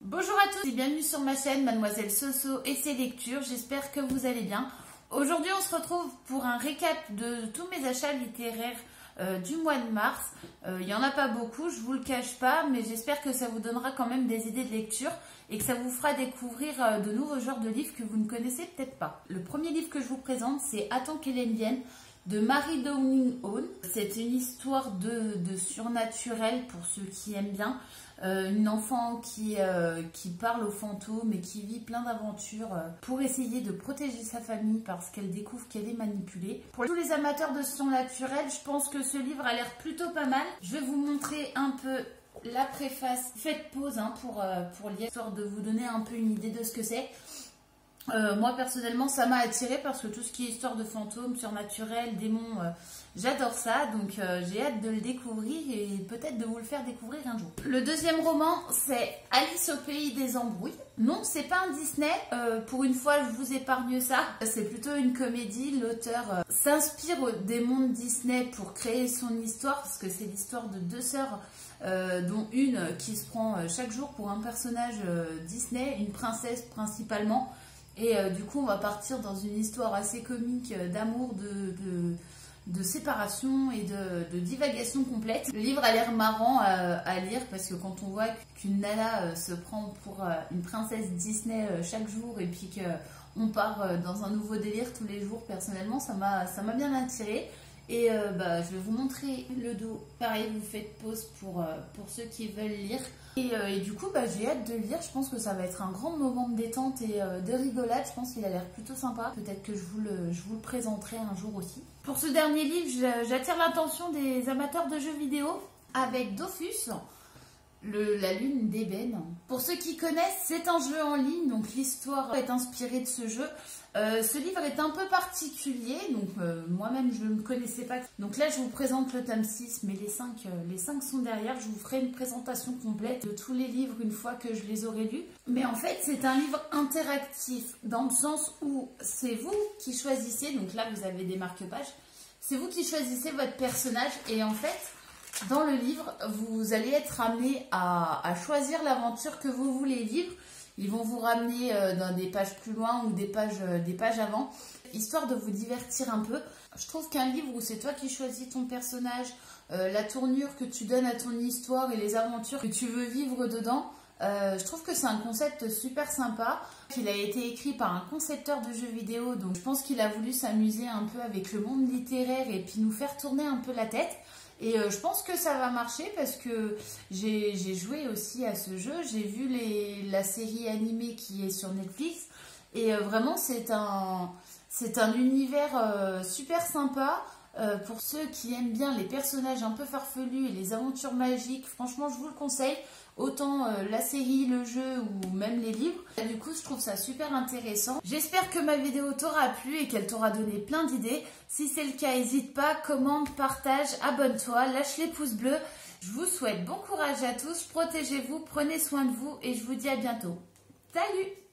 Bonjour à tous et bienvenue sur ma chaîne Mademoiselle Soso et ses lectures, j'espère que vous allez bien. Aujourd'hui on se retrouve pour un récap de tous mes achats littéraires du mois de mars. Il n'y en a pas beaucoup, je vous le cache pas, mais j'espère que ça vous donnera quand même des idées de lecture et que ça vous fera découvrir de nouveaux genres de livres que vous ne connaissez peut-être pas. Le premier livre que je vous présente, c'est Attends qu'Hélène vienne de Mary Downing Hall. C'est une histoire de surnaturel pour ceux qui aiment bien. Une enfant qui parle aux fantômes et qui vit plein d'aventures pour essayer de protéger sa famille parce qu'elle découvre qu'elle est manipulée. Pour tous les amateurs de surnaturel, je pense que ce livre a l'air plutôt pas mal. Je vais vous montrer un peu la préface. Faites pause pour lire, histoire de vous donner un peu une idée de ce que c'est. Moi personnellement ça m'a attiré parce que tout ce qui est histoire de fantômes, surnaturel, démons, j'adore ça, donc j'ai hâte de le découvrir et peut-être de vous le faire découvrir un jour. Le deuxième roman, c'est Alice au pays des embrouilles. Non, c'est pas un Disney, pour une fois je vous épargne ça, c'est plutôt une comédie. L'auteur s'inspire des mondes Disney pour créer son histoire, parce que c'est l'histoire de deux sœurs, dont une qui se prend chaque jour pour un personnage Disney, une princesse principalement. Et du coup, on va partir dans une histoire assez comique d'amour, de séparation et de divagation complète. Le livre a l'air marrant à lire parce que quand on voit qu'une nana se prend pour une princesse Disney chaque jour et puis qu'on part dans un nouveau délire tous les jours, personnellement, ça m'a bien attiré. Et je vais vous montrer le dos. Pareil, vous faites pause pour ceux qui veulent lire. Et du coup, j'ai hâte de le lire. Je pense que ça va être un grand moment de détente et de rigolade. Je pense qu'il a l'air plutôt sympa. Peut-être que je vous le présenterai un jour aussi. Pour ce dernier livre, j'attire l'attention des amateurs de jeux vidéo avec Dofus, la lune d'ébène. Pour ceux qui connaissent, c'est un jeu en ligne, donc l'histoire est inspirée de ce jeu. Ce livre est un peu particulier, donc moi-même je ne connaissais pas. Donc là je vous présente le tome 6, mais les 5 sont derrière. Je vous ferai une présentation complète de tous les livres une fois que je les aurai lus. Mais en fait c'est un livre interactif, dans le sens où c'est vous qui choisissez, donc là vous avez des marque-pages, c'est vous qui choisissez votre personnage et en fait dans le livre vous allez être amené à choisir l'aventure que vous voulez vivre. Ils vont vous ramener dans des pages plus loin ou des pages avant, histoire de vous divertir un peu. Je trouve qu'un livre où c'est toi qui choisis ton personnage, la tournure que tu donnes à ton histoire et les aventures que tu veux vivre dedans, je trouve que c'est un concept super sympa. Il a été écrit par un concepteur de jeux vidéo, donc je pense qu'il a voulu s'amuser un peu avec le monde littéraire et puis nous faire tourner un peu la tête. Et je pense que ça va marcher parce que j'ai joué aussi à ce jeu, j'ai vu la série animée qui est sur Netflix et vraiment c'est un univers super sympa pour ceux qui aiment bien les personnages un peu farfelus et les aventures magiques. Franchement je vous le conseille, autant la série, le jeu ou même les livres. Et du coup je trouve ça super intéressant. J'espère que ma vidéo t'aura plu et qu'elle t'aura donné plein d'idées. Si c'est le cas, n'hésite pas, commente, partage, abonne-toi, lâche les pouces bleus. Je vous souhaite bon courage à tous, protégez-vous, prenez soin de vous et je vous dis à bientôt. Salut!